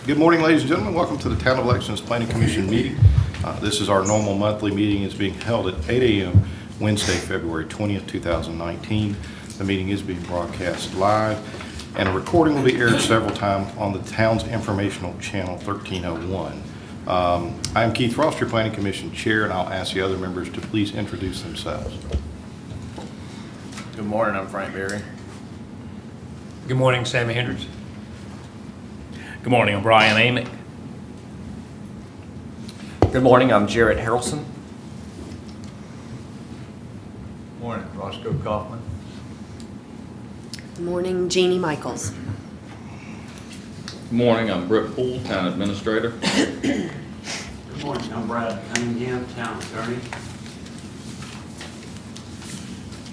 Good morning, ladies and gentlemen. Welcome to the Town of Lexington's Planning Commission meeting. This is our normal monthly meeting. It's being held at 8 a.m. Wednesday, February 20th, 2019. The meeting is being broadcast live, and a recording will be aired several times on the town's informational channel 1301. I am Keith Frost, your Planning Commission Chair, and I'll ask the other members to please introduce themselves. Good morning, I'm Frank Berry. Good morning, Sammy Hendricks. Good morning, I'm Brian Amick. Good morning, I'm Jarrett Harrelson. Morning, Roscoe Kaufman. Good morning, Jeannie Michaels. Good morning, I'm Brooke Poole, Town Administrator. Good morning, I'm Brad Cunningham, Town Attorney.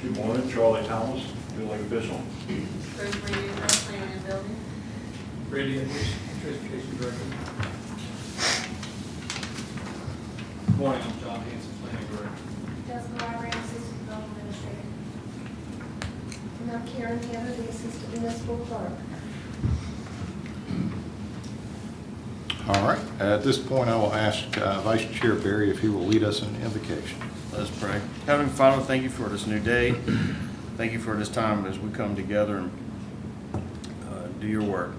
Good morning, Charlie Thomas, Building Official. Bruce Reed, Planning and Building. Brady Edwards, Transportation Director. Good morning, I'm John Hanson, Planning Director. Jessica Wyrie, Assistant Development Administrator. And I'm Karen Taylor, the Assistant Municipal Clerk. All right. At this point, I will ask Vice Chair Berry if he will lead us in invocation. Let us pray. Heavenly Father, thank you for this new day. Thank you for this time as we come together and do your work.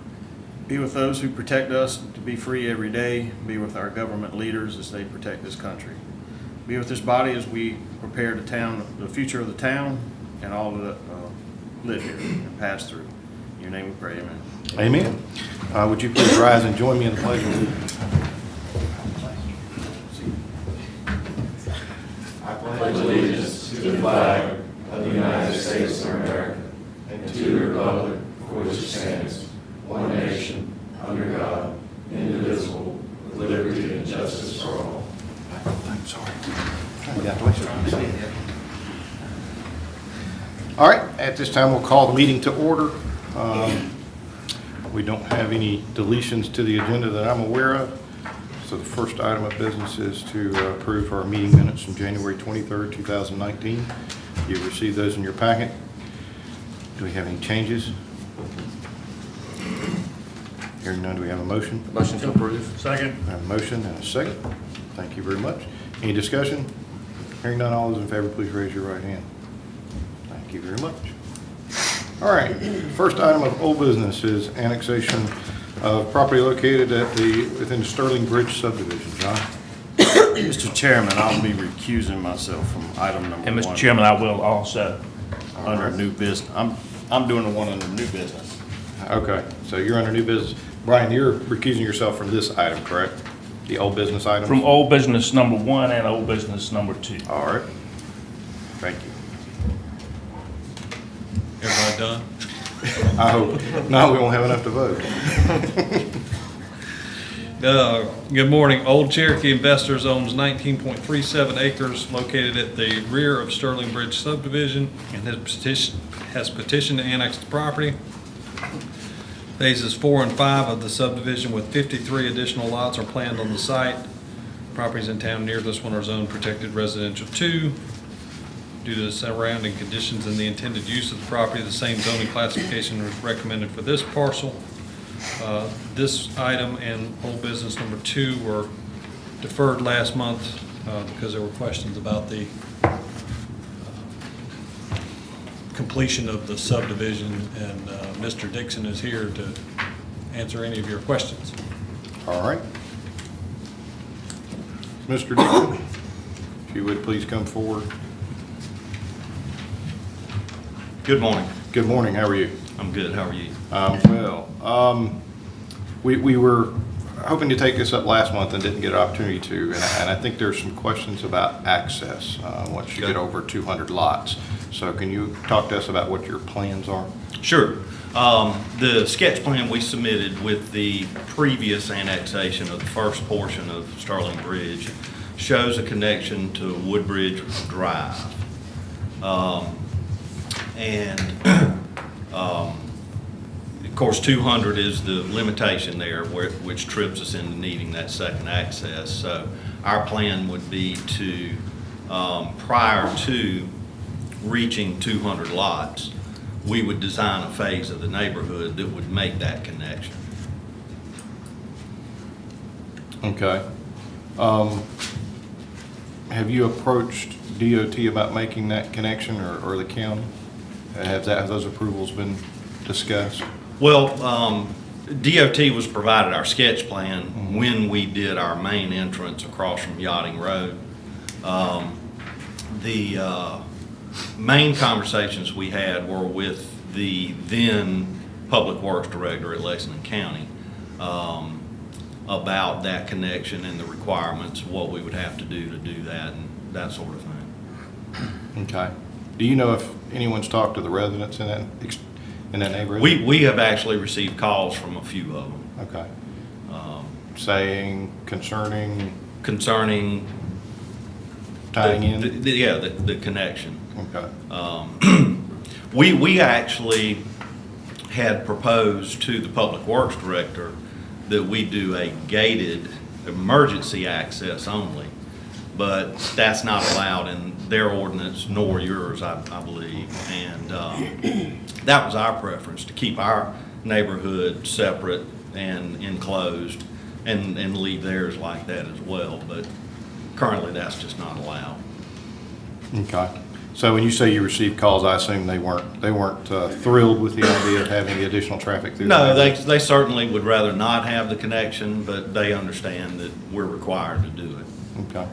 Be with those who protect us to be free every day. Be with our government leaders as they protect this country. Be with this body as we prepare the future of the town and all that live here and pass through. In your name we pray, amen. Amen. Would you please rise and join me in the pledge of allegiance? I pledge allegiance to the flag of the United States of America and to the republic for which it stands, one nation, under God, indivisible, with liberty and justice for all. I'm sorry. All right, at this time, we'll call the meeting to order. We don't have any deletions to the agenda that I'm aware of. So the first item of business is to approve our meeting minutes from January 23rd, 2019. You've received those in your packet. Do we have any changes? Hearing none, do we have a motion? Motion to approve. Second. I have a motion and a second. Thank you very much. Any discussion? Hearing none, all those in favor, please raise your right hand. Thank you very much. All right, first item of old business is annexation of property located within the Sterling Bridge subdivision. John? Mr. Chairman, I'll be recusing myself from item number And one. Mr. Chairman, I will also. Under new business. I'm doing the one under new business. Okay, so you're under new business. Brian, you're recusing yourself from this item, correct? The old business item? From old business number 1 and old business number 2. All right. Thank you. Everybody done? I hope. No, we won't have enough to vote. Good morning. Old Cherokee Investors owns 19.37 acres located at the rear of Sterling Bridge subdivision and has petitioned to annex the property. Phases 4 and 5 of the subdivision with 53 additional lots are planned on the site. Properties in town near this one are zoned protected residential 2. Due to the surrounding conditions and the intended use of the property, the same zoning classification was recommended for this parcel. This item and old business number 2 were deferred last month because there were questions about the completion of the subdivision, and Mr. Dixon is here to answer any of your questions. All right. Mr. Dixon, if you would please come forward. Good morning. Good morning, how are you? I'm good. How are you? We were hoping to take this up last month and didn't get an opportunity to, and I think there's some questions about access once you get over 200 lots. So can you talk to us about what your plans are? Sure. The sketch plan we submitted with the previous annexation of the first portion of Sterling Bridge shows a connection to Woodbridge Drive. Of course, 200 is the limitation there, which trips us into needing that second access. So our plan would be to, prior to reaching 200 lots, we would design a phase of the neighborhood that would make that connection. Okay. Have you approached DOT about making that connection, or the county? Have those approvals been discussed? Well, DOT was provided our sketch plan when we did our main entrance across from Yachting Road. The main conversations we had were with the then Public Works Director at Lexington County about that connection and the requirements, what we would have to do that, and that sort of thing. Okay. Do you know if anyone's talked to the residents in that neighborhood? We have actually received calls from a few of them. Okay. Saying, concerning, tying in? The connection. Okay. We actually had proposed to the Public Works Director that we do a gated emergency access only, but that's not allowed in their ordinance nor yours, I believe. And that was our preference, to keep our neighborhood separate and enclosed and leave theirs like that as well. But currently, that's just not allowed. Okay. So when you say you received calls, I assume they weren't thrilled with the idea of having the additional traffic through? No, the they certainly would rather not have the connection, but they understand that we're required to do it. Okay.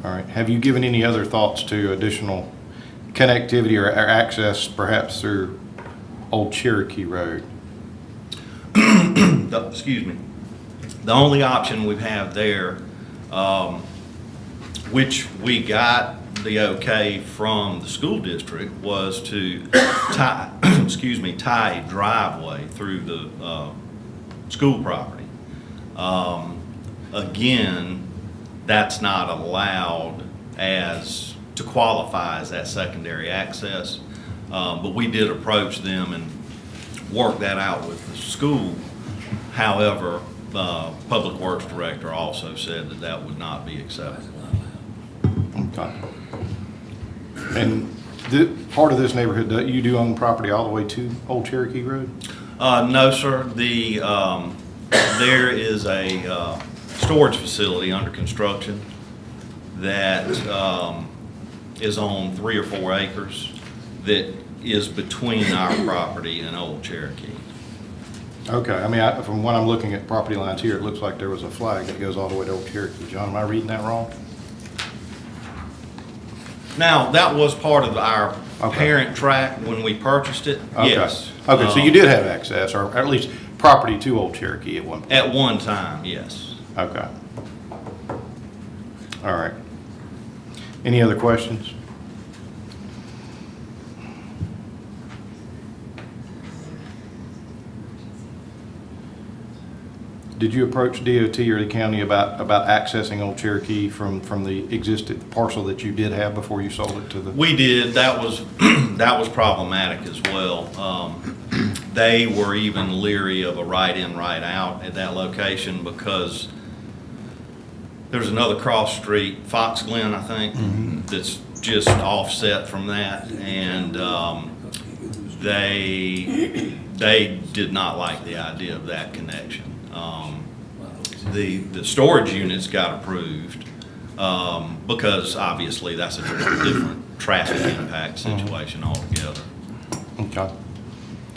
All right. Have you given any other thoughts to additional connectivity or access perhaps through Old Cherokee Road? Excuse me. The only option we have there, which we got the okay from the school district, was to tie, tie a driveway through the school property. Again, that's not allowed to qualify as that secondary access, but we did approach them and work that out with the school. However, the Public Works Director also said that would not be acceptable. Okay. And part of this neighborhood, you do own property all the way to Old Cherokee Road? No, sir. There is a storage facility under construction that is on 3 or 4 acres that is between our property and Old Cherokee. Okay. I mean, from what I'm looking at property lines here, it looks like there was a flag that goes all the way to Old Cherokee. John, am I reading that wrong? Now, that was part of our parent tract when we purchased it. Okay. Yes. Okay, so you did have access, or at least property to Old Cherokee at one point? At one time, yes. Okay. All right. Any other questions? Did you approach DOT or the county about accessing Old Cherokee from the existing parcel that you did have before you sold it to the? We did. That was that was problematic as well. They were even leery of a right-in, right-out at that location because there's another cross street, Fox Glen, I think, that's just offset from that, and they did not like the idea of that connection. The storage units got approved because obviously that's a different traffic impact situation altogether. Okay.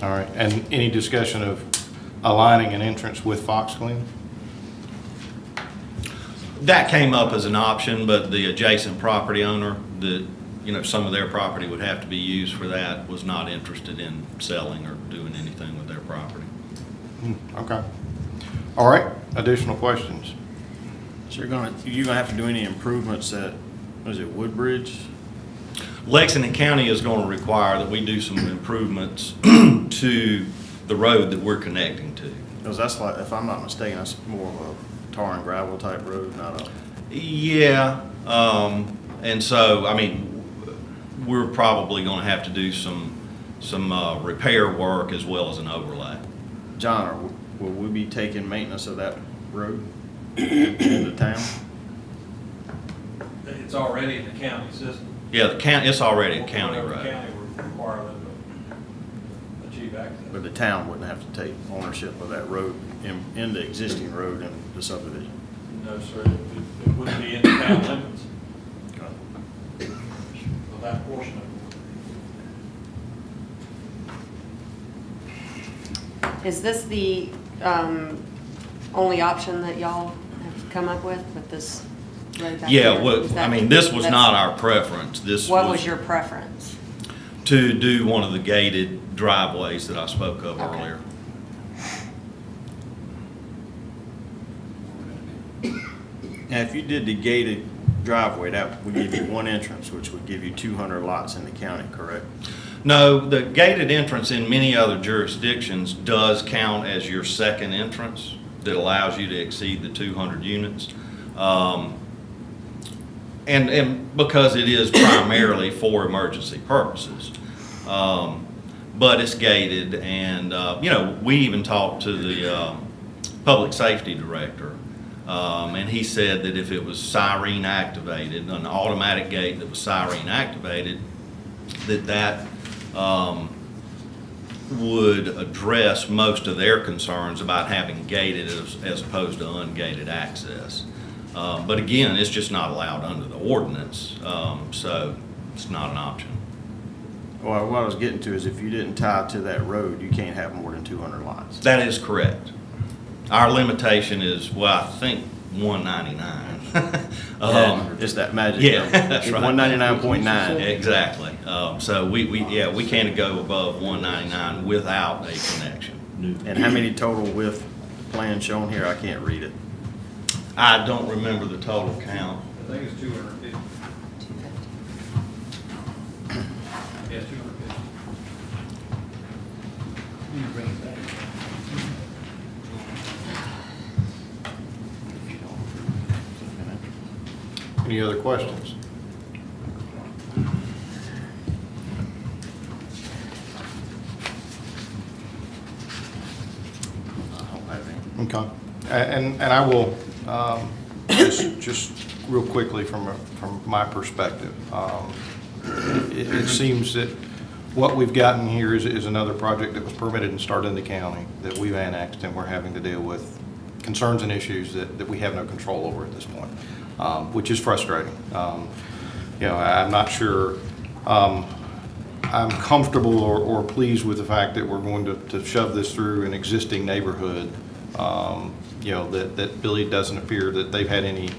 All right. And any discussion of aligning an entrance with Fox Glen? That came up as an option, but the adjacent property owner that, some of their property would have to be used for that was not interested in selling or doing anything with their property. Okay. All right. Additional questions? So you're gonna have to do any improvements at, what is it, Woodbridge? Lexington County is going to require that we do some improvements to the road that we're connecting to. Because that's like, if I'm not mistaken, that's more of a tar and gravel type road, not a. Yeah, and so, we're probably going to have to do some repair work as well as an overlay. John, will we be taking maintenance of that road in the town? It's already in the county system. Yeah, it's already a county road. The county would require them to achieve access. But the town wouldn't have to take ownership of that road in the existing road in the subdivision? No, sir, it wouldn't be in the town limits of that portion of it. Is this the only option that y'all have come up with this road back Yeah, there? well, Is that- I mean, this was that's- not our preference. This What was your preference? to do one of the gated driveways that I spoke of Okay. earlier. Now, if you did the gated driveway, that would give you one entrance, which would give you 200 lots in the county, correct? No, the gated entrance in many other jurisdictions does count as your second entrance that allows you to exceed the 200 units. And because it is primarily for emergency purposes. But it's gated and, we even talked to the public safety director. And he said that if it was siren activated, an automatic gate that was siren activated, that would address most of their concerns about having gated as opposed to ungated access. But again, it's just not allowed under the ordinance, so it's not an option. Well, what I was getting to is if you didn't tie to that road, you can't have more than 200 lots. That is correct. Our limitation is, well, I think 199. It's that magic Yeah, number. that's It's right. 199.9. Exactly. So we can't go above 199 without a connection. And how many total with plans shown here? I can't read it. I don't remember the total count. I think it's 250. Yeah, 250. Any other questions? I don't have any. Okay. And I will, just real quickly from my perspective, it seems that what we've gotten here is another project that was permitted and started in the county that we've annexed, and we're having to deal with concerns and issues that we have no control over at this point, which is frustrating. I'm not sure I'm comfortable or pleased with the fact that we're going to shove this through an existing neighborhood, that really doesn't appear that they've had any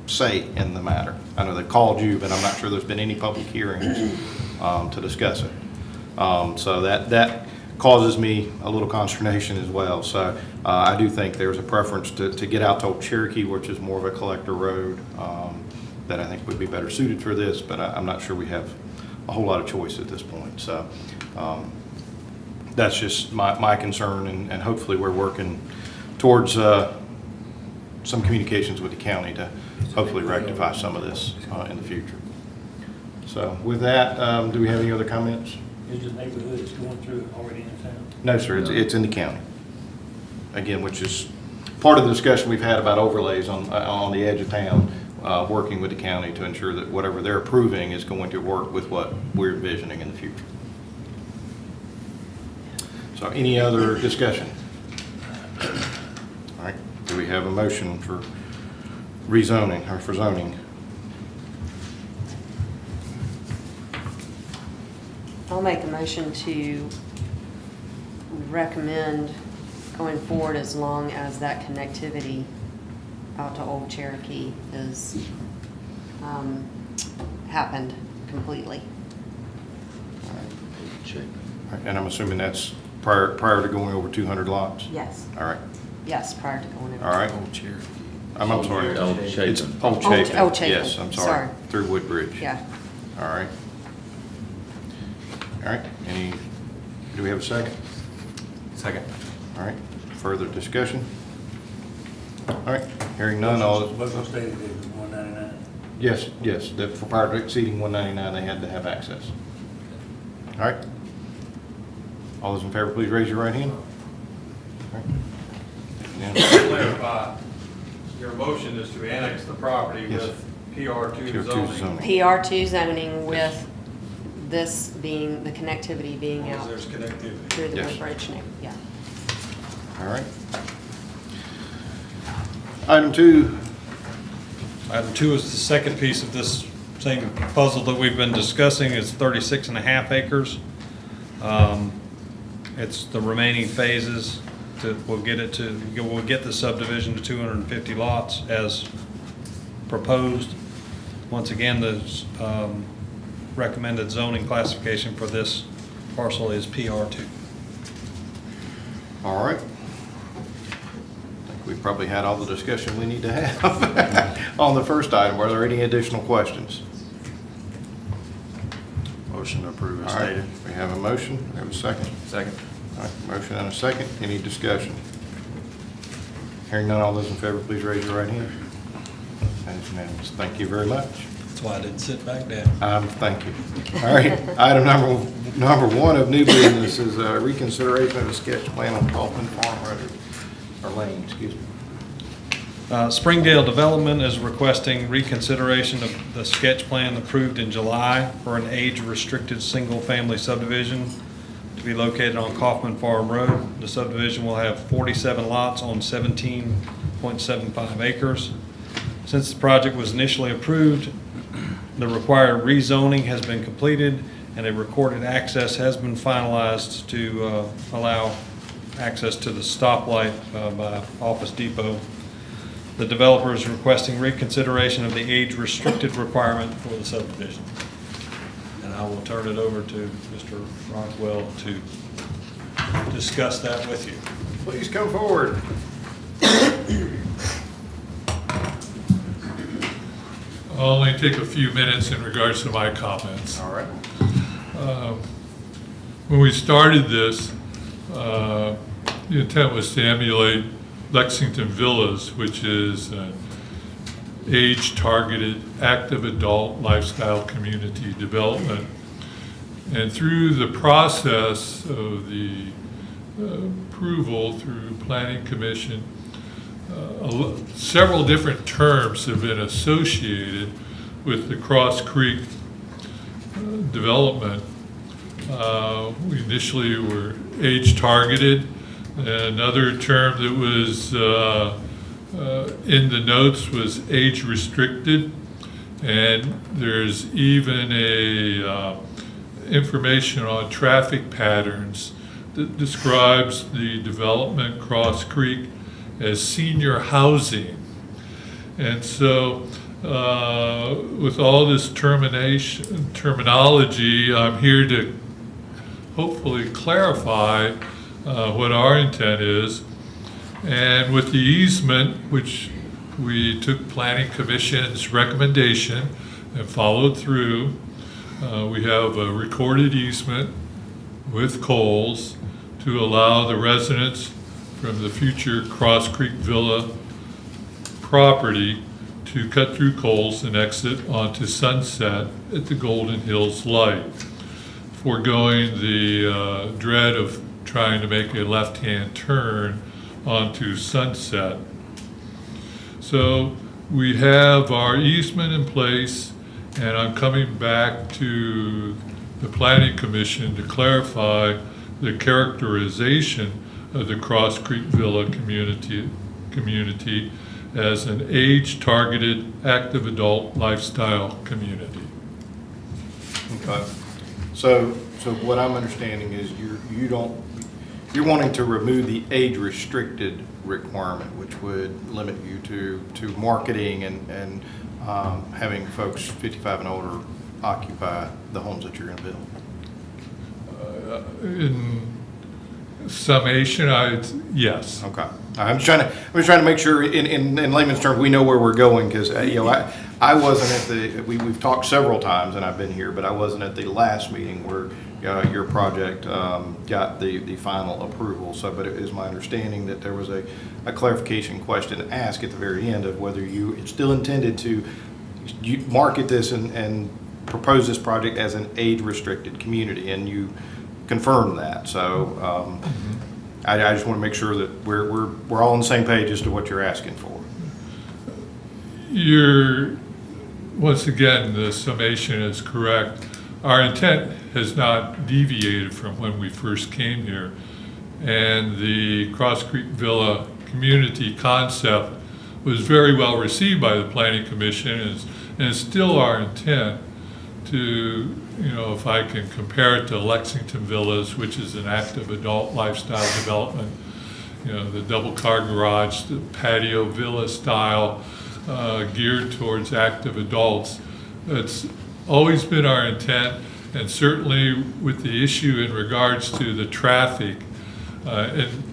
say in the matter. I know they called you, but I'm not sure there's been any public hearings to discuss it. So that causes me a little consternation as well. So I do think there's a preference to get out to Old Cherokee, which is more of a collector road, that I think would be better suited for this, but I'm not sure we have a whole lot of choice at this point. So that's just my concern, and hopefully we're working towards some communications with the county to hopefully rectify some of this in the future. So with that, do we have any other comments? Is the neighborhood that's going through it already in town? No, sir, it's in the county. Again, which is part of the discussion we've had about overlays on the edge of town, working with the county to ensure that whatever they're approving is going to work with what we're envisioning in the future. So any other discussion? All right, do we have a motion for rezoning or for zoning? I'll make a motion to recommend going forward as long as that connectivity out to Old Cherokee is happened completely. All right, and I'm assuming that's prior to going over 200 lots? Yes, All right, yes, prior to going over. all right. I'm sorry. Old Chapin. It's Old Chapin. Old Chapin. Yes, I'm sorry. Sorry. Through Woodbridge. Yeah. All right. All right, do we have a second? Second. All right, further discussion? All right, hearing none, all, What's the state of it, 199? yes, that for prior to exceeding 199, they had to have access. All right. All those in favor, please raise your right hand. All right. Just to clarify, your motion is to annex the property Yes. with PR2 PR2 zoning. zoning. PR2 zoning with this being, the connectivity being As long as out there's connectivity. through the Yes. Woodbridge, yeah. All right. Item 2, Item 2 is the second piece of this same puzzle that we've been discussing. It's 36.5 acres. It's the remaining phases we'll get the subdivision to 250 lots as proposed. Once again, the recommended zoning classification for this parcel is PR2. all right. I think we probably had all the discussion we need to have on the first item. Were there any additional questions? Motion to approve as All right, stated. we have a motion, we have a second. Second. All right, motion and a second. Any discussion? Hearing none, all those in favor, please raise your right hand. That is unanimous. Thank you very much. That's why I didn't sit back down. Thank you. All right, item number 1 of new business is reconsideration of a sketch plan on Kaufman Farm Road, or Lane, excuse me. Springdale Development is requesting reconsideration of the sketch plan approved in July for an age-restricted single-family subdivision to be located on Kaufman Farm Road. The subdivision will have 47 lots on 17.75 acres. Since the project was initially approved, the required rezoning has been completed and a recorded access has been finalized to allow access to the stoplight by Office Depot. The developer is requesting reconsideration of the age-restricted requirement for the subdivision. And I will turn it over to Mr. Rockwell to discuss that with you. Please come forward. I'll only take a few minutes in regards to my comments. All right. When we started this, the intent was to emulate Lexington Villas, which is an age-targeted, active adult lifestyle community development. And through the process of the approval through Planning Commission, several different terms have been associated with the Cross Creek development. We initially were age-targeted. Another term that was in the notes was age-restricted, and there's even a information on traffic patterns that describes the development Cross Creek as senior housing. And so with all this terminology, I'm here to hopefully clarify what our intent is. And with the easement, which we took Planning Commission's recommendation and followed through, we have a recorded easement with Coles to allow the residents from the future Cross Creek Villa property to cut through Coles and exit onto Sunset at the Golden Hills Light, foregoing the dread of trying to make a left-hand turn onto Sunset. So we have our easement in place, and I'm coming back to the Planning Commission to clarify the characterization of the Cross Creek Villa community as an age-targeted, active adult lifestyle community. Okay. So what I'm understanding is you're wanting to remove the age-restricted requirement, which would limit you to marketing and having folks 55 and older occupy the homes that you're going to build. In summation, yes. Okay. I'm just trying to make sure in layman's terms we know where we're going, because I wasn't at the we've talked several times and I've been here, but I wasn't at the last meeting where your project got the final approval. So, but it is my understanding that there was a clarification question asked at the very end of whether you still intended to market this and propose this project as an age-restricted community, and you confirmed that. So I just want to make sure that we're all on the same page as to what you're asking for. Once again, the summation is correct. Our intent has not deviated from when we first came here, and the Cross Creek Villa community concept was very well received by the Planning Commission, and it's still our intent to, if I can compare it to Lexington Villas, which is an active adult lifestyle development, the double car garage, the patio villa style, geared towards active adults. That's always been our intent, and certainly with the issue in regards to the traffic, and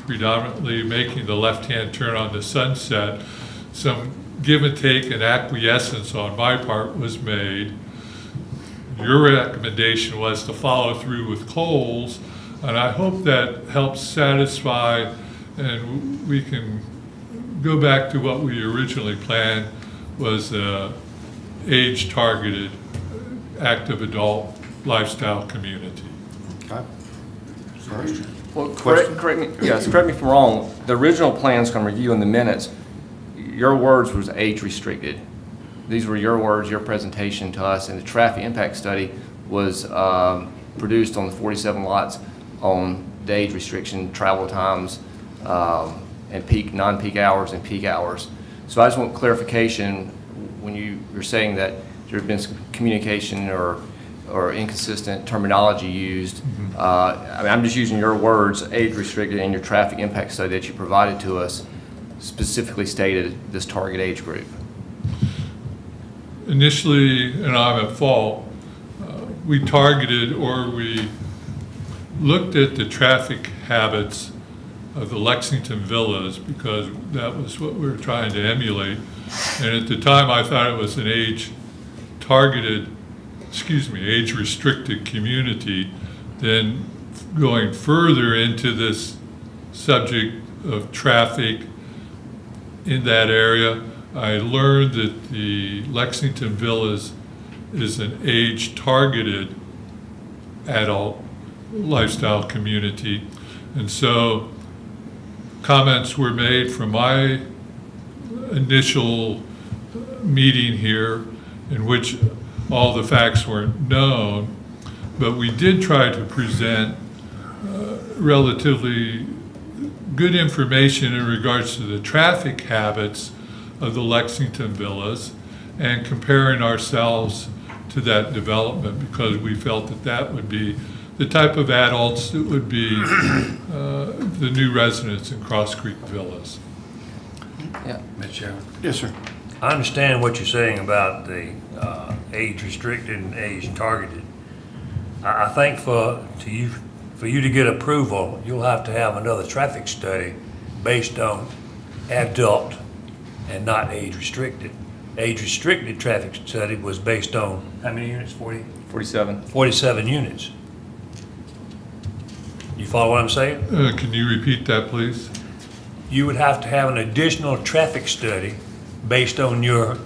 predominantly making the left-hand turn on the Sunset, some give and take and acquiescence on my part was made. Your recommendation was to follow through with Kohl's, and I hope that helps satisfy, and we can go back to what we originally planned was age-targeted active adult lifestyle community. Okay. Sorry. Well, correct me if I'm wrong, the original plans from review in the minutes, your words was age restricted. These were your words, your presentation to us, and the traffic impact study was produced on the 47 lots on the age restriction, travel times, and peak, non-peak hours and peak hours. So I just want clarification when you're saying that there's been some communication or inconsistent terminology used. I'm just using your words, age restricted, and your traffic impact study that you provided to us specifically stated this target age group. Initially, and I'm at fault, we targeted or we looked at the traffic habits of the Lexington villas because that was what we were trying to emulate. And at the time, I thought it was an age-restricted community. Then going further into this subject of traffic in that area, I learned that the Lexington Villas is an age-targeted adult lifestyle community. And so comments were made from my initial meeting here in which all the facts weren't known, but we did try to present relatively good information in regards to the traffic habits of the Lexington Villas and comparing ourselves to that development because we felt that that would be the type of adults that would be the new residents in Cross Creek Villas. Yeah. Mr. Chairman, Yes, sir. I understand what you're saying about the age restricted and age targeted. I think for you to get approval, you'll have to have another traffic study based on adult and not age restricted. Age restricted traffic study was based on how many units? 47. 47 units. You follow what I'm saying? Can you repeat that, please? You would have to have an additional traffic study based on your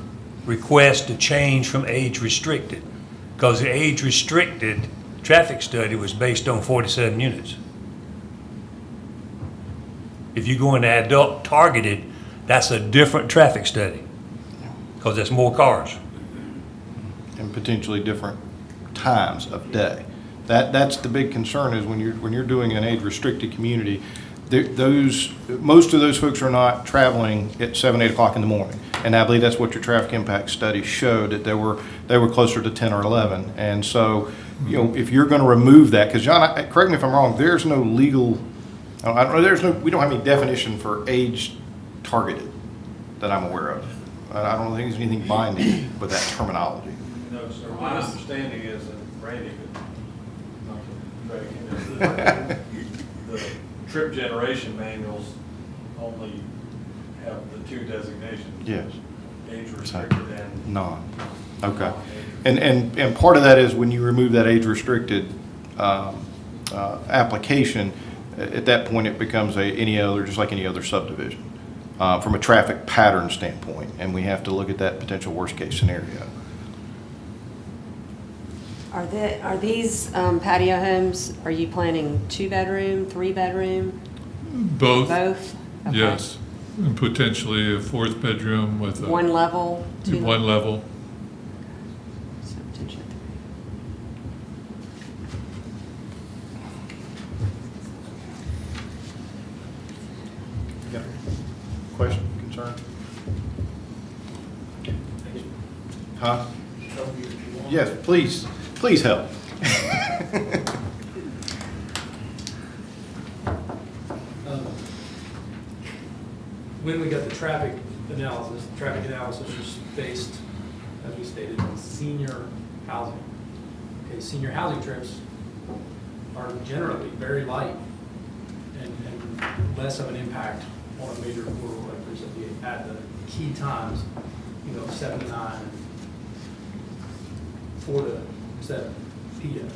request to change from age restricted. Because the age restricted traffic study was based on 47 units. If you go into adult targeted, that's a different traffic study because there's more cars. And potentially different times of day. That's the big concern is when you're doing an age-restricted community, most of those folks are not traveling at 7, 8 o'clock in the morning. And I believe that's what your traffic impact study showed, that they were closer to 10 or 11. And so, if you're going to remove that, because John, correct me if I'm wrong, there's no legal, we don't have any definition for age targeted that I'm aware of. I don't think there's anything binding with that terminology. No, sir. My understanding is that Randy could, not to drag him into the trip generation manuals only have the two designations. Yes. Age restricted and None. Okay. And part of that is when you remove that age restricted application, at that point it becomes just like any other subdivision from a traffic pattern standpoint, and we have to look at that potential worst case scenario. Are these patio homes, are you planning 2-bedroom, 3-bedroom? Both. Both? Okay. Yes, and potentially a 4th bedroom with One level? one level. So potentially 3. Question, concern? Huh? Yes, please, please help. When we got the traffic analysis was based, as we stated, on senior housing. Okay, senior housing trips are generally very light and less of an impact on a major corridor like this at the key times, 7 to 9, 4 to 7 p.m.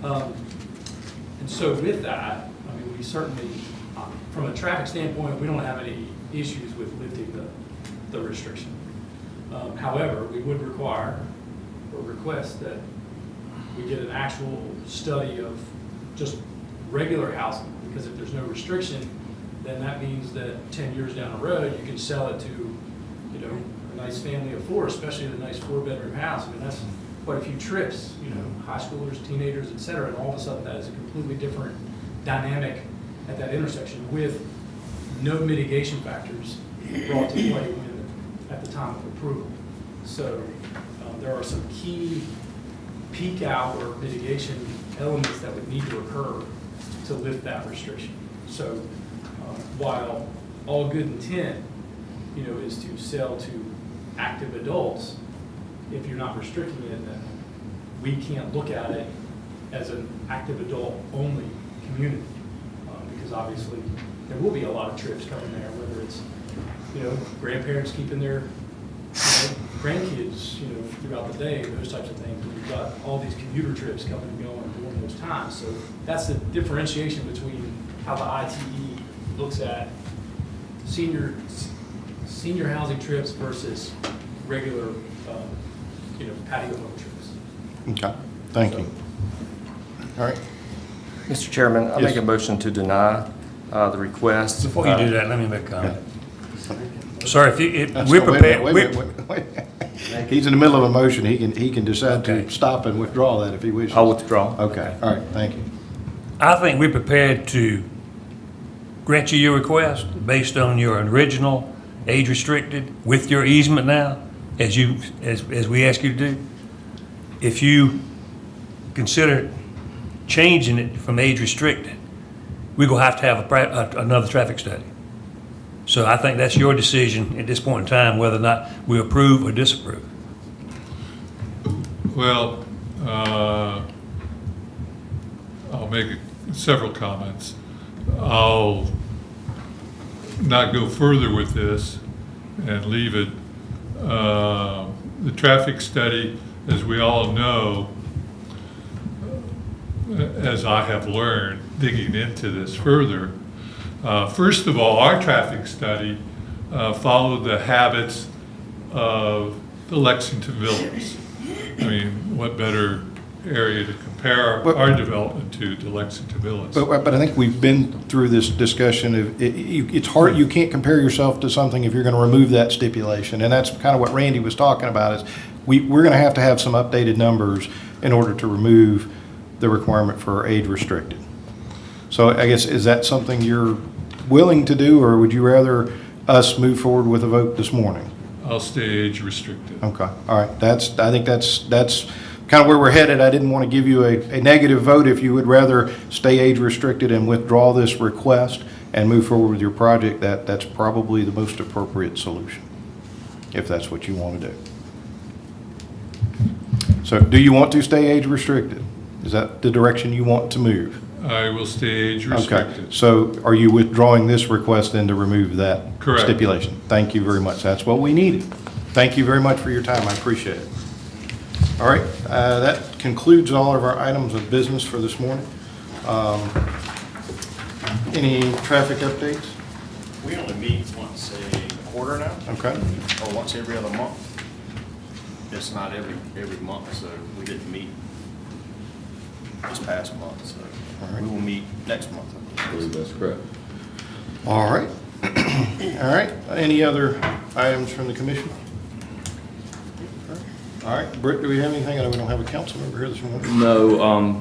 And so with that, I mean, we certainly, from a traffic standpoint, we don't have any issues with lifting the restriction. However, we would require or request that we get an actual study of just regular housing, because if there's no restriction, then that means that 10 years down the road, you can sell it to, a nice family of 4, especially the nice 4-bedroom house. I mean, that's quite a few trips, high schoolers, teenagers, et cetera, and all of a sudden that is a completely different dynamic at that intersection with no mitigation factors brought to play at the time of approval. So there are some key peak hour mitigation elements that would need to occur to lift that restriction. So while all good intent, is to sell to active adults, if you're not restricting it, then we can't look at it as an active adult only community, because obviously there will be a lot of trips coming there, whether it's grandparents keeping their grandkids throughout the day, those types of things. And we've got all these commuter trips coming and going during those times. So that's the differentiation between how the ITE looks at senior housing trips versus regular patio home trips. Okay, thank you. All right. Mr. Chairman, I Yes. make a motion to deny the request. Before you do that, let me make a comment. Sorry, That's we're no, wait a prepared. minute, wait a minute. He's in the middle of a motion. He can decide Okay. to stop and withdraw that if he wishes. I'll withdraw. Okay, all right, thank you. I think we're prepared to grant you your request based on your original age restricted with your easement now, as we ask you to do. If you consider changing it from age restricted, we're gonna have to have another traffic study. So I think that's your decision at this point in time, whether or not we approve or disapprove. Well, I'll make several comments. I'll not go further with this and leave it. The traffic study, as we all know, as I have learned digging into this further, first of all, our traffic study followed the habits of the Lexington villas. I mean, what better area to compare our development to the Lexington villas? But I think we've been through this discussion of, it's hard, you can't compare yourself to something if you're gonna remove that stipulation. And that's kind of what Randy was talking about, is we're gonna have to have some updated numbers in order to remove the requirement for age restricted. So I guess, is that something you're willing to do, or would you rather us move forward with a vote this morning? I'll stay age restricted. Okay, all right, I think that's kind of where we're headed. I didn't want to give you a negative vote. If you would rather stay age restricted and withdraw this request and move forward with your project, that's probably the most appropriate solution, if that's what you want to do. So do you want to stay age restricted? Is that the direction you want to move? I will stay age Okay, restricted. so are you withdrawing this request then to remove that Correct. stipulation? Thank you very much. That's what we needed. Thank you very much for your time. I appreciate it. All right, that concludes all of our items of business for this morning. Any traffic updates? We only meet once a quarter now, Okay. or once every other month. It's not every month, so we didn't meet this past month, so All right. we will meet next month. I believe that's correct. All right. All right, any other items from the commission? All right, Britt, do we have anything? I know we don't have a council member here this morning. No,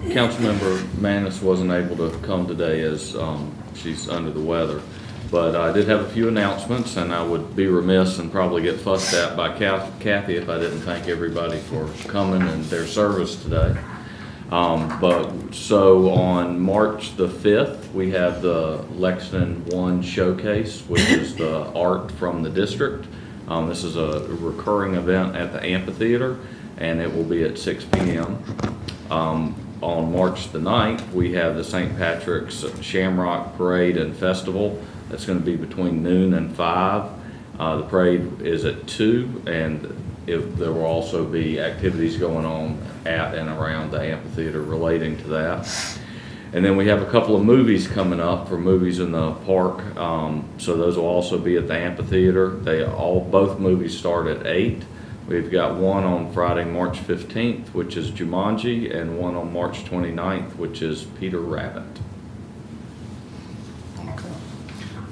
Councilmember Manis wasn't able to come today as she's under the weather. But I did have a few announcements, and I would be remiss and probably get fussed at by Kathy if I didn't thank everybody for coming and their service today. So on March the 5th, we have the Lexington 1 Showcase, which is the art from the district. This is a recurring event at the amphitheater, and it will be at 6 p.m. On March the 9th, we have the St. Patrick's Shamrock Parade and Festival. That's going to be between noon and 5. The parade is at 2, and there will also be activities going on at and around the amphitheater relating to that. And then we have a couple of movies coming up for movies in the park. So those will also be at the amphitheater. Both movies start at 8. We've got one on Friday, March 15th, which is Jumanji, and one on March 29th, which is Peter Rabbit. Okay.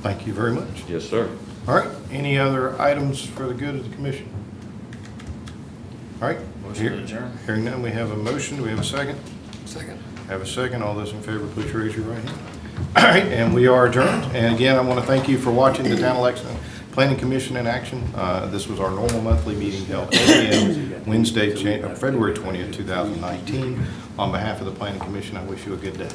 Thank you very much. Yes, sir. All right, any other items for the good of the commission? All right. Motion to adjourn. Hearing none, we have a motion. Do we have a second? Second. Have a second. All those in favor, please raise your right hand. All right, and we are adjourned. And again, I want to thank you for watching the Town of Lexington Planning Commission in action. This was our normal monthly meeting held 8 a.m. Wednesday, February 20th, 2019. On behalf of the Planning Commission, I wish you a good day.